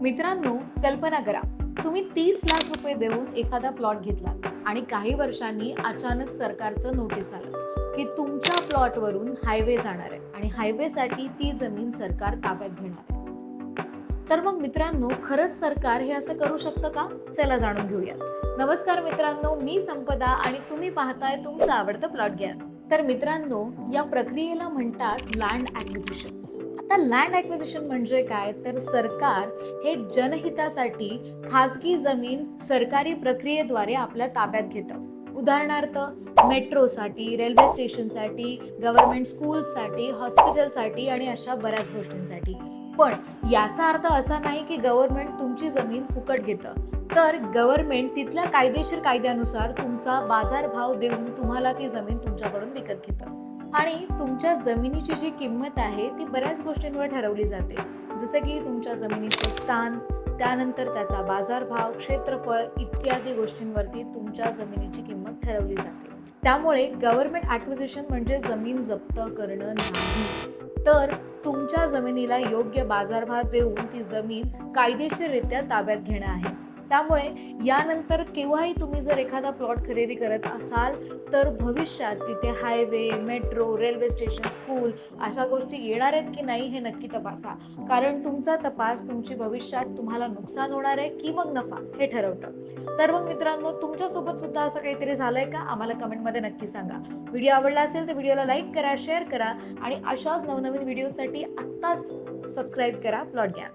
मित्रांनो, कल्पना करा, तुम्ही 30 लाख रुपये देऊन एखादा प्लॉट घेतला आणि काही वर्षांनी अचानक सरकारचं नोटीस आलं की तुमच्या प्लॉटवरून हायवे जाणार आहे आणि हायवेसाठी ती जमीन सरकार ताब्यात घेणार आहे. तर मग मित्रांनो, खरंच सरकार हे असं करू शकतं का? चला जाणून घेऊया. नमस्कार मित्रांनो, मी संपदा आणि तुम्ही पाहताय तुमचं आवडतं प्लॉट ज्ञान. तर मित्रांनो, या प्रक्रियेला म्हणतात लँड ॲक्विजिशन. आता लँड ॲक्विजिशन म्हणजे काय? तर सरकार हे जनहितासाठी खासगी जमीन सरकारी प्रक्रियेद्वारे आपल्या ताब्यात घेतं. उदाहरणार्थ, मेट्रोसाठी, रेल्वे स्टेशनसाठी, गव्हर्नमेंट स्कूलसाठी, हॉस्पिटलसाठी आणि अशा बऱ्याच गोष्टींसाठी. पण याचा अर्थ असा नाही की गव्हर्नमेंट तुमची जमीन फुकट घेतं. तर गव्हर्नमेंट तिथल्या कायदेशीर कायद्यानुसार तुमचा बाजारभाव देऊन तुम्हाला ती जमीन तुमच्याकडून विकत घेतं. आणि तुमच्या जमिनीची जी किंमत आहे ती बऱ्याच गोष्टींवर ठरवली जाते, जसं की तुमच्या जमिनीचे स्थान, त्यानंतर त्याचा बाजारभाव, क्षेत्रफळ इत्यादी गोष्टींवरती तुमच्या जमिनीची किंमत ठरवली जाते. त्यामुळे गव्हर्नमेंट ॲक्विजिशन म्हणजे जमीन जप्त करणं नाही, तर तुमच्या जमिनीला योग्य बाजारभाव देऊन ती जमीन कायदेशीररित्या ताब्यात घेणं आहे. त्यामुळे यानंतर केव्हाही तुम्ही जर एखादा प्लॉट खरेदी करत असाल तर भविष्यात तिथे highway, metro, railway station, school अशा गोष्टी येणार आहेत की नाही हे नक्की तपासा. कारण तुमचा तपास तुमची भविष्यात तुम्हाला नुकसान होणार आहे की मग नफा हे ठरवतं. तर मग मित्रांनो, तुमच्यासोबत सुद्धा असं काहीतरी झालंय का? आम्हाला कमेंटमध्ये नक्की सांगा. व्हिडिओ आवडला असेल तर व्हिडिओला लाईक करा, शेअर करा आणि अशाच नवनवीन व्हिडिओसाठी आत्ताच सबस्क्राईब करा प्लॉट ज्ञान.